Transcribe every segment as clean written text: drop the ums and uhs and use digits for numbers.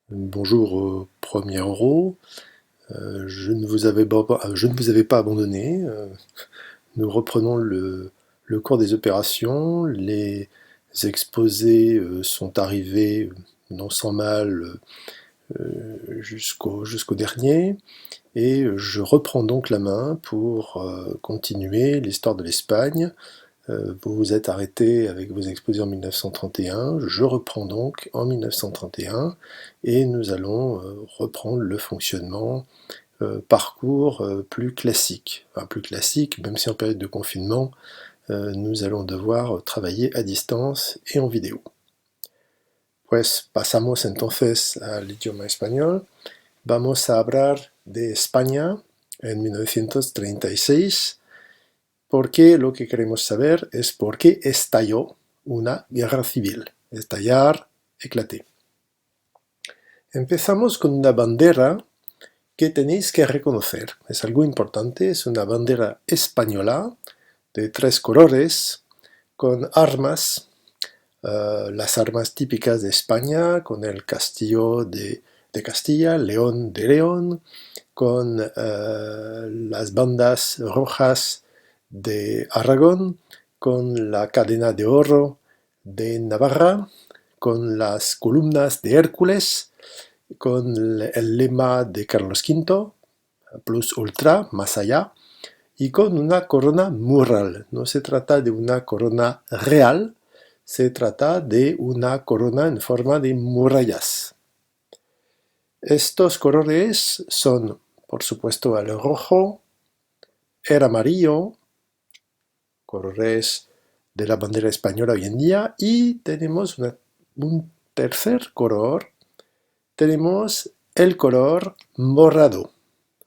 Bonjour au premier euro. Je ne vous avais pas abandonné. Nous reprenons le cours des opérations. Les exposés sont arrivés non sans mal jusqu'au dernier. Et je reprends donc la main pour continuer l'histoire de l'Espagne. Vous vous êtes arrêté avec vos exposés en 1931, je reprends donc en 1931 et nous allons reprendre le fonctionnement parcours plus classique. Enfin, plus classique, même si en période de confinement, nous allons devoir travailler à distance et en vidéo. Pues pasamos entonces al idioma español. Vamos a hablar de España en 1936. Porque lo que queremos saber es por qué estalló una guerra civil. Estallar, éclater. Empezamos con una bandera que tenéis que reconocer. Es algo importante, es una bandera española de 3 colores con armas, las armas típicas de España, con el castillo de Castilla, León de León, con las bandas rojas de Aragón, con la cadena de oro de Navarra, con las columnas de Hércules, con el lema de Carlos V, plus ultra, más allá, y con una corona mural. No se trata de una corona real, se trata de una corona en forma de murallas. Estos colores son, por supuesto, el rojo, el amarillo, colores de la bandera española hoy en día, y tenemos un tercer color, tenemos el color morado,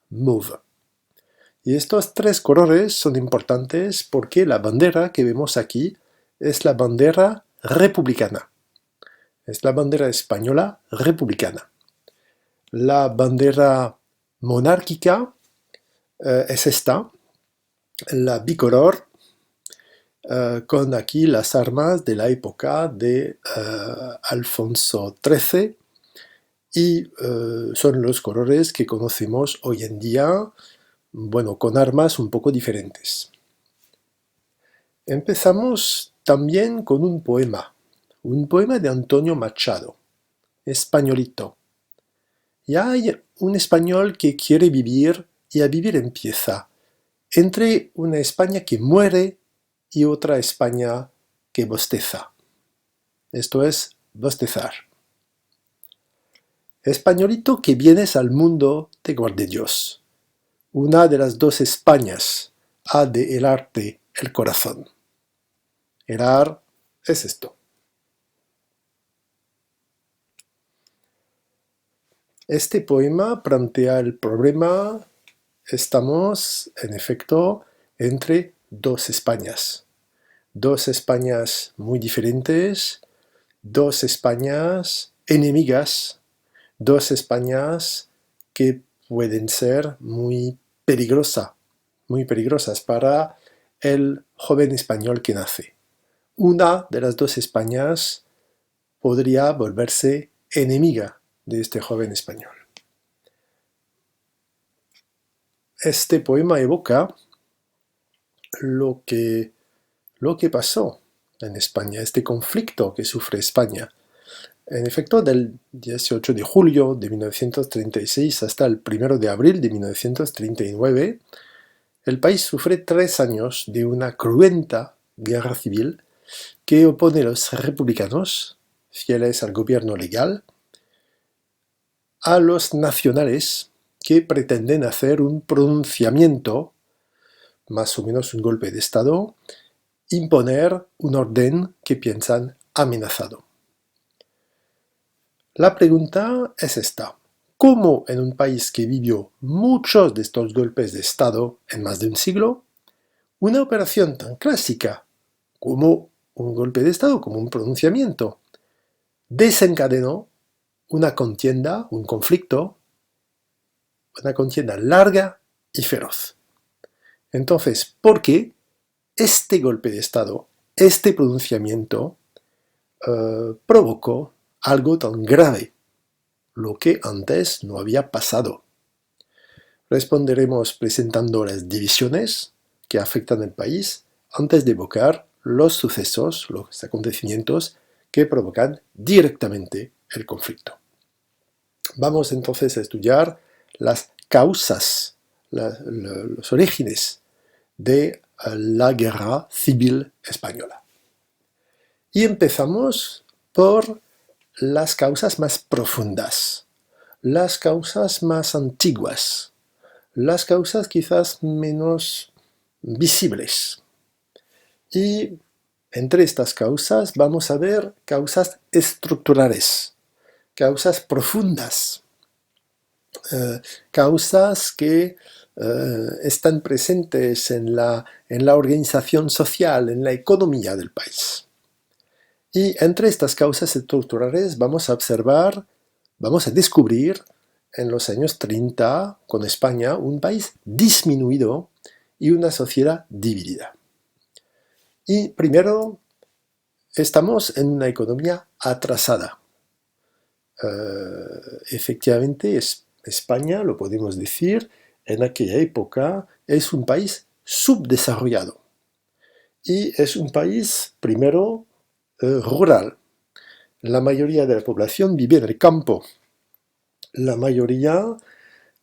mauve. Y estos 3 colores son importantes porque la bandera que vemos aquí es la bandera republicana. Es la bandera española republicana. La bandera monárquica es esta, la bicolor, con aquí las armas de la época de Alfonso XIII y son los colores que conocemos hoy en día, bueno, con armas un poco diferentes. Empezamos también con un poema de Antonio Machado, Españolito. Y hay un español que quiere vivir y a vivir empieza, entre una España que muere y otra España que bosteza. Esto es bostezar. Españolito que vienes al mundo, te guarde Dios. Una de las 2 Españas ha de helarte el corazón. Helar es esto. Este poema plantea el problema. Estamos, en efecto, entre 2 Españas. 2 Españas muy diferentes, 2 Españas enemigas, 2 Españas que pueden ser muy peligrosas para el joven español que nace. Una de las 2 Españas podría volverse enemiga de este joven español. Este poema evoca lo que pasó en España, este conflicto que sufre España. En efecto, del 18 de julio de 1936 hasta el 1 de abril de 1939, el país sufre 3 años de una cruenta guerra civil que opone a los republicanos, fieles al gobierno legal, a los nacionales que pretenden hacer un pronunciamiento, más o menos un golpe de Estado, imponer un orden que piensan amenazado. La pregunta es esta: ¿cómo en un país que vivió muchos de estos golpes de Estado en más de un siglo, una operación tan clásica como un golpe de Estado, como un pronunciamiento, desencadenó una contienda, un conflicto, una contienda larga y feroz? Entonces, ¿por qué este golpe de Estado, este pronunciamiento, provocó algo tan grave? lo que antes no había pasado. Responderemos presentando las divisiones que afectan al país antes de evocar los sucesos, los acontecimientos que provocan directamente el conflicto. Vamos entonces a estudiar las causas, los orígenes de la Guerra Civil Española. Y empezamos por las causas más profundas, las causas más antiguas, las causas quizás menos visibles. Y entre estas causas vamos a ver causas estructurales, causas profundas, causas que están presentes en la organización social, en la economía del país. Y entre estas causas estructurales vamos a observar, vamos a descubrir en los años 30 con España un país disminuido y una sociedad dividida. Y primero, estamos en una economía atrasada. Efectivamente, España, lo podemos decir, en aquella época es un país subdesarrollado. Y es un país, primero, rural. La mayoría de la población vive en el campo. La mayoría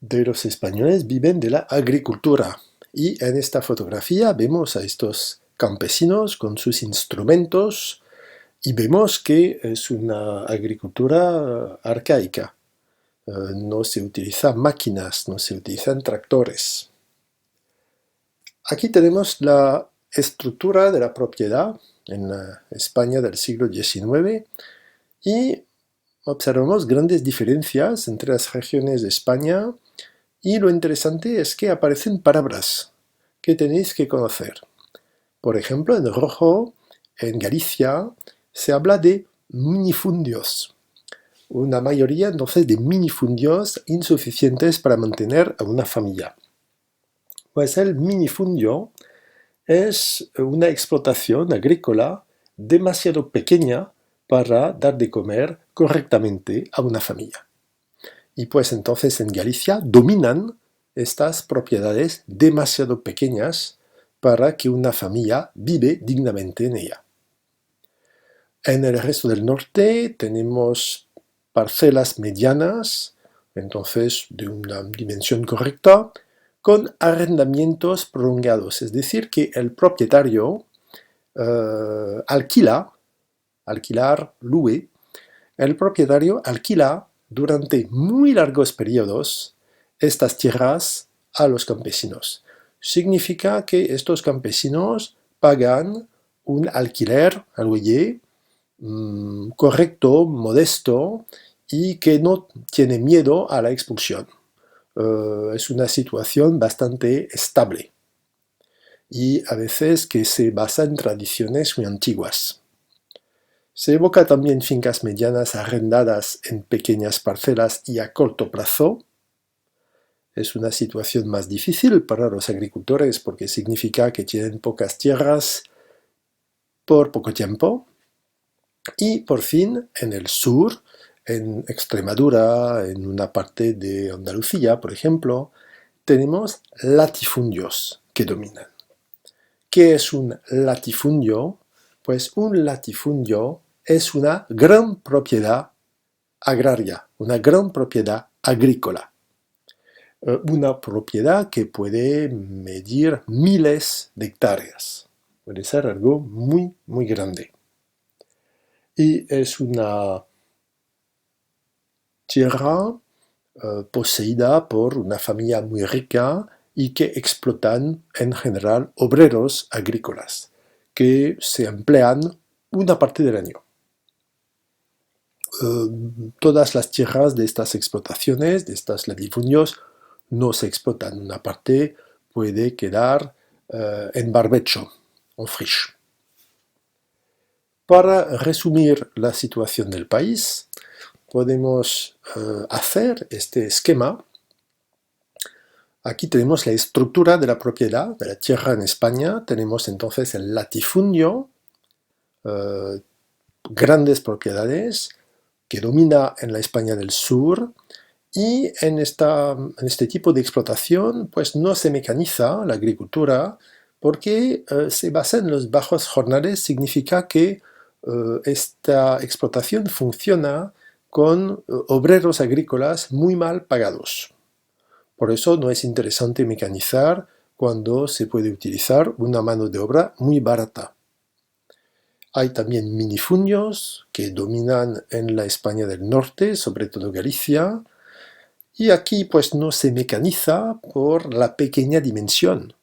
de los españoles viven de la agricultura. Y en esta fotografía vemos a estos campesinos con sus instrumentos y vemos que es una agricultura arcaica. No se utilizan máquinas, no se utilizan tractores. Aquí tenemos la estructura de la propiedad en España del siglo XIX y observamos grandes diferencias entre las regiones de España y lo interesante es que aparecen palabras que tenéis que conocer. Por ejemplo, en rojo, en Galicia, se habla de minifundios. Una mayoría entonces de minifundios insuficientes para mantener a una familia. Pues el minifundio es una explotación agrícola demasiado pequeña para dar de comer correctamente a una familia. Y pues entonces en Galicia dominan estas propiedades demasiado pequeñas para que una familia vive dignamente en ella. En el resto del norte tenemos parcelas medianas, entonces de una dimensión correcta, con arrendamientos prolongados, es decir, que el propietario el propietario alquila durante muy largos periodos estas tierras a los campesinos. Significa que estos campesinos pagan un alquiler, correcto, modesto y que no tiene miedo a la expulsión. Es una situación bastante estable y a veces que se basa en tradiciones muy antiguas. Se evoca también fincas medianas arrendadas en pequeñas parcelas y a corto plazo. Es una situación más difícil para los agricultores porque significa que tienen pocas tierras por poco tiempo. Y por fin, en el sur, en Extremadura, en una parte de Andalucía, por ejemplo, tenemos latifundios que dominan. ¿Qué es un latifundio? Pues un latifundio es una gran propiedad agraria, una gran propiedad agrícola. Una propiedad que puede medir miles de hectáreas. Puede ser algo muy, muy grande. Y es una tierra poseída por una familia muy rica y que explotan en general obreros agrícolas que se emplean una parte del año. Todas las tierras de estas explotaciones, de estos latifundios, no se explotan. Una parte puede quedar en barbecho, en friche. Para resumir la situación del país, podemos hacer este esquema. Aquí tenemos la estructura de la propiedad de la tierra en España. Tenemos entonces el latifundio, grandes propiedades, que domina en la España del Sur, y en este tipo de explotación pues no se mecaniza la agricultura porque se basa en los bajos jornales, significa que esta explotación funciona con obreros agrícolas muy mal pagados. Por eso no es interesante mecanizar cuando se puede utilizar una mano de obra muy barata. Hay también minifundios que dominan en la España del Norte, sobre todo Galicia, y aquí pues no se mecaniza por la pequeña dimensión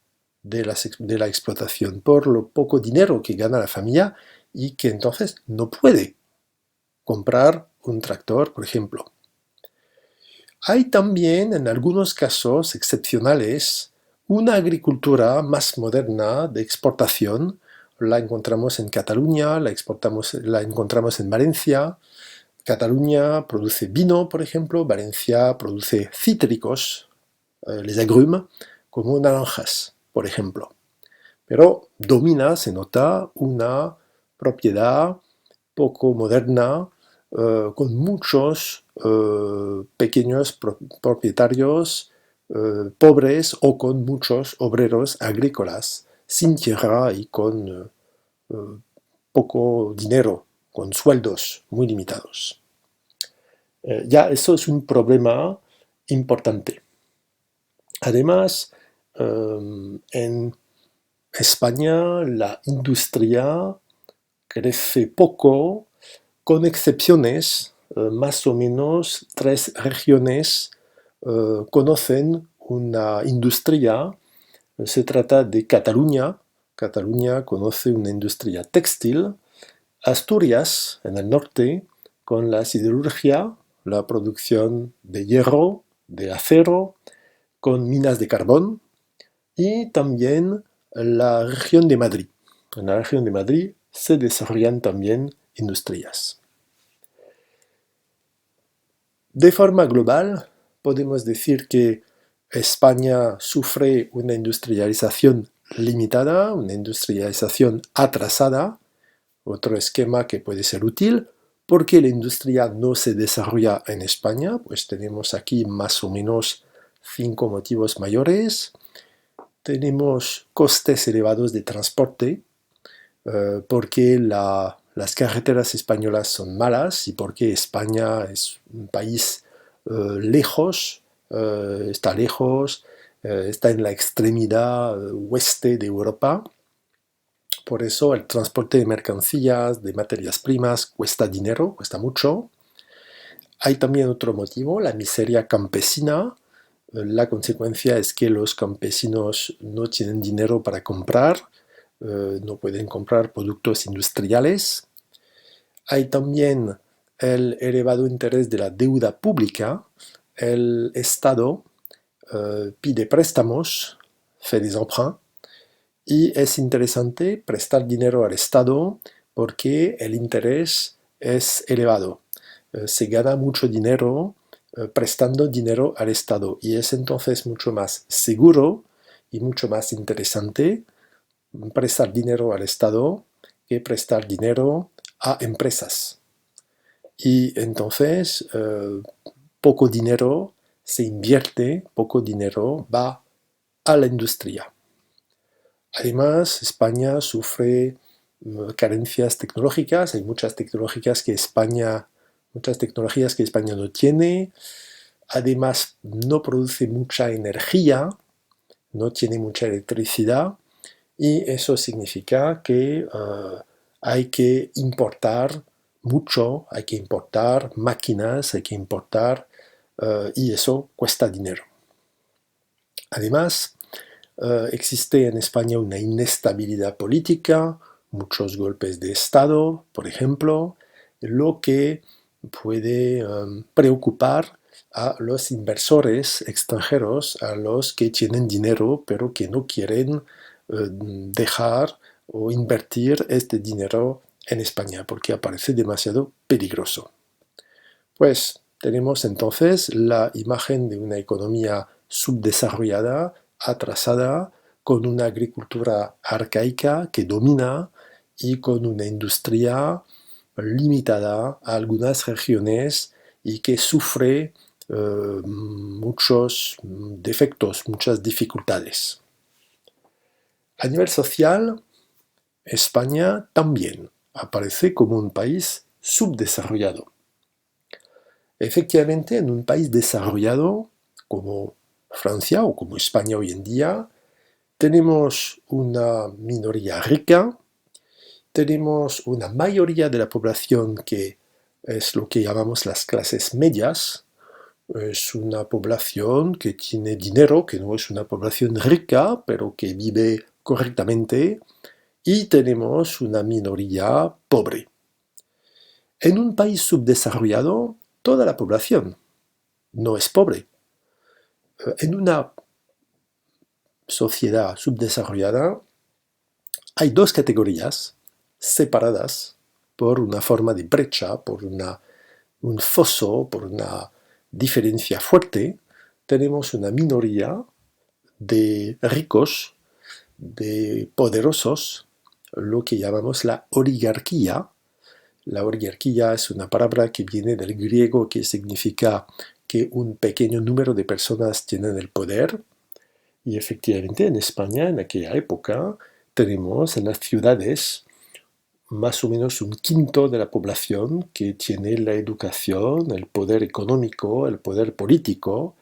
de la explotación, por lo poco dinero que gana la familia y que entonces no puede comprar un tractor, por ejemplo. Hay también, en algunos casos excepcionales, una agricultura más moderna de exportación. La encontramos en Cataluña, la encontramos en Valencia. Cataluña produce vino, por ejemplo, Valencia produce cítricos, les agrumes, como naranjas, por ejemplo. Pero domina, se nota, una propiedad poco moderna, con muchos pequeños propietarios pobres o con muchos obreros agrícolas sin tierra y con poco dinero, con sueldos muy limitados. Ya eso es un problema importante. Además, en España la industria crece poco, con excepciones. Más o menos 3 regiones conocen una industria. Se trata de Cataluña. Cataluña conoce una industria textil. Asturias, en el norte, con la siderurgia, la producción de hierro, de acero, con minas de carbón, y también la región de Madrid. En la región de Madrid se desarrollan también industrias. De forma global, podemos decir que España sufre una industrialización limitada, una industrialización atrasada, otro esquema que puede ser útil. ¿Por qué la industria no se desarrolla en España? Pues tenemos aquí más o menos 5 motivos mayores. Tenemos costes elevados de transporte, porque las carreteras españolas son malas y porque España es un país lejos, está en la extremidad oeste de Europa. Por eso el transporte de mercancías, de materias primas, cuesta dinero, cuesta mucho. Hay también otro motivo, la miseria campesina. La consecuencia es que los campesinos no tienen dinero para comprar, no pueden comprar productos industriales. Hay también el elevado interés de la deuda pública. El Estado pide préstamos, fait des emprunts, y es interesante prestar dinero al Estado porque el interés es elevado. Se gana mucho dinero prestando dinero al Estado y es entonces mucho más seguro y mucho más interesante prestar dinero al Estado que prestar dinero a empresas. Y entonces poco dinero se invierte, poco dinero va a la industria. Además, España sufre carencias tecnológicas, hay muchas tecnologías que España no tiene. Además, no produce mucha energía, no tiene mucha electricidad, y eso significa que hay que importar mucho, hay que importar máquinas, hay que importar, y eso cuesta dinero. Además, existe en España una inestabilidad política, muchos golpes de Estado, por ejemplo, lo que puede preocupar a los inversores extranjeros, a los que tienen dinero pero que no quieren dejar o invertir este dinero en España porque parece demasiado peligroso. Pues tenemos entonces la imagen de una economía subdesarrollada, atrasada, con una agricultura arcaica que domina y con una industria limitada a algunas regiones y que sufre muchos defectos, muchas dificultades. A nivel social, España también aparece como un país subdesarrollado. Efectivamente, en un país desarrollado como Francia o como España hoy en día, tenemos una minoría rica, tenemos una mayoría de la población que es lo que llamamos las clases medias, es una población que tiene dinero, que no es una población rica, pero que vive correctamente, y tenemos una minoría pobre. En un país subdesarrollado, toda la población no es pobre. En una sociedad subdesarrollada hay dos categorías separadas por una forma de brecha, por un foso, por una diferencia fuerte. Tenemos una minoría de ricos, de poderosos, lo que llamamos la oligarquía. La oligarquía es una palabra que viene del griego que significa que un pequeño número de personas tienen el poder. Y efectivamente en España en aquella época tenemos en las ciudades más o menos un quinto de la población que tiene la educación, el poder económico, el poder político,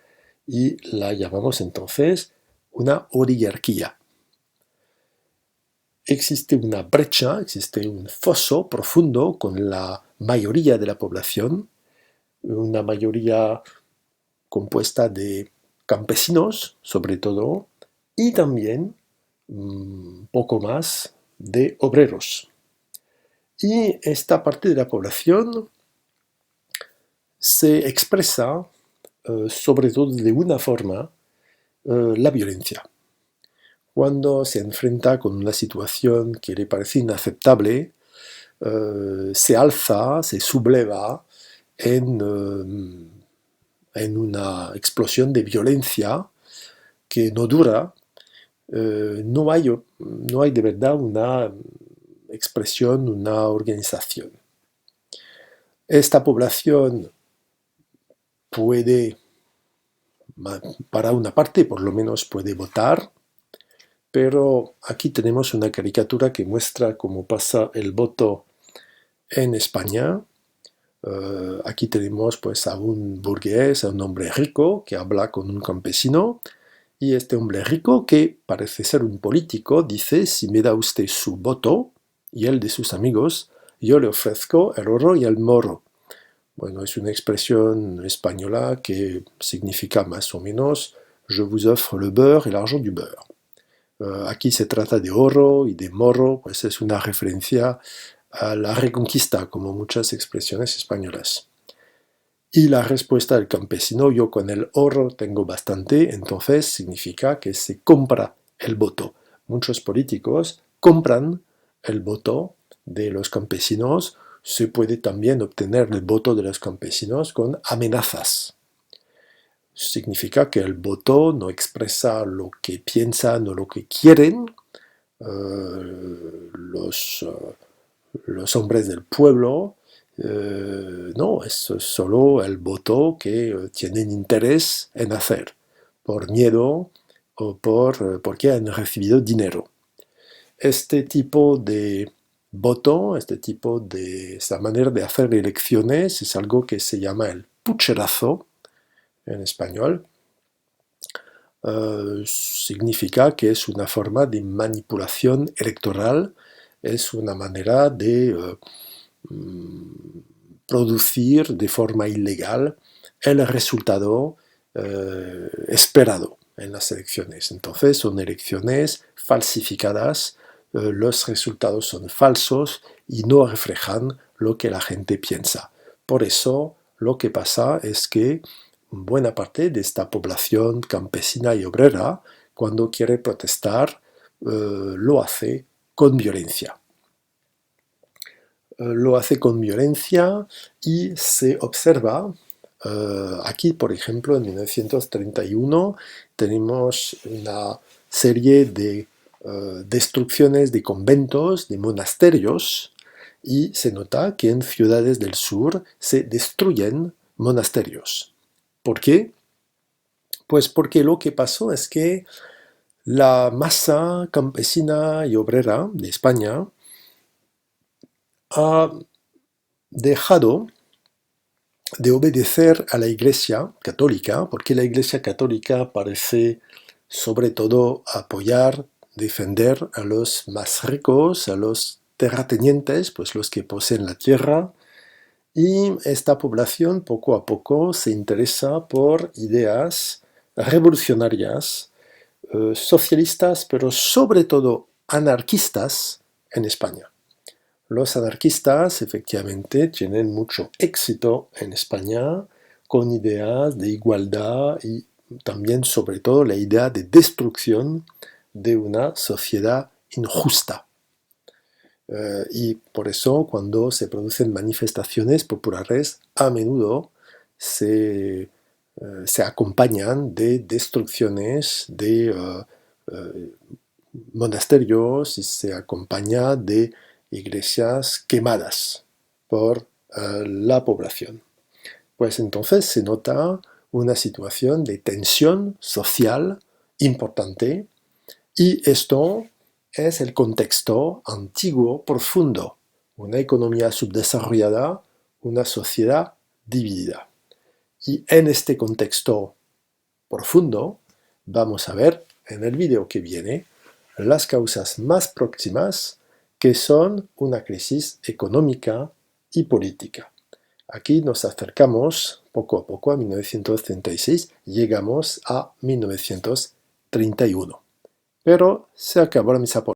y la llamamos entonces una oligarquía. Existe una brecha, existe un foso profundo con la mayoría de la población, una mayoría compuesta de campesinos, sobre todo, y también poco más de obreros. Y esta parte de la población se expresa sobre todo de una forma, la violencia. Cuando se enfrenta con una situación que le parece inaceptable, se alza, se subleva en una explosión de violencia que no dura. No hay de verdad una expresión, una organización. Esta población puede, para una parte por lo menos puede votar, pero aquí tenemos una caricatura que muestra cómo pasa el voto en España. Aquí tenemos pues a un burgués, a un hombre rico que habla con un campesino, y este hombre rico, que parece ser un político, dice: si me da usted su voto y el de sus amigos, yo le ofrezco el oro y el moro. Bueno, es una expresión española que significa más o menos: je vous offre le beurre et l'argent du beurre. Aquí se trata de oro y de moro, pues es una referencia a la reconquista, como muchas expresiones españolas. Y la respuesta del campesino: yo con el oro tengo bastante, entonces significa que se compra el voto. Muchos políticos compran el voto de los campesinos. Se puede también obtener el voto de los campesinos con amenazas. Significa que el voto no expresa lo que piensan o lo que quieren los hombres del pueblo. No, es solo el voto que tienen interés en hacer, por miedo o porque han recibido dinero. Este tipo de voto, esta manera de hacer elecciones es algo que se llama el pucherazo en español. Significa que es una forma de manipulación electoral, es una manera de producir de forma ilegal el resultado esperado en las elecciones. Entonces son elecciones falsificadas, los resultados son falsos y no reflejan lo que la gente piensa. Por eso lo que pasa es que buena parte de esta población campesina y obrera, cuando quiere protestar, lo hace con violencia. Lo hace con violencia y se observa, aquí por ejemplo en 1931 tenemos una serie de destrucciones de conventos, de monasterios, y se nota que en ciudades del sur se destruyen monasterios. ¿Por qué? Pues porque lo que pasó es que la masa campesina y obrera de España ha dejado de obedecer a la Iglesia católica, porque la Iglesia católica parece sobre todo apoyar, defender a los más ricos, a los terratenientes, pues los que poseen la tierra, y esta población poco a poco se interesa por ideas revolucionarias, socialistas, pero sobre todo anarquistas en España. Los anarquistas efectivamente tienen mucho éxito en España con ideas de igualdad y también sobre todo la idea de destrucción de una sociedad injusta. Y por eso cuando se producen manifestaciones populares a menudo se acompañan de destrucciones de monasterios y se acompaña de iglesias quemadas por la población. Pues entonces se nota una situación de tensión social importante y esto es el contexto antiguo profundo, una economía subdesarrollada, una sociedad dividida. Y en este contexto profundo vamos a ver en el video que viene las causas más próximas que son una crisis económica y política. Aquí nos acercamos poco a poco a 1936, llegamos a 1931. Pero se acabó la misa por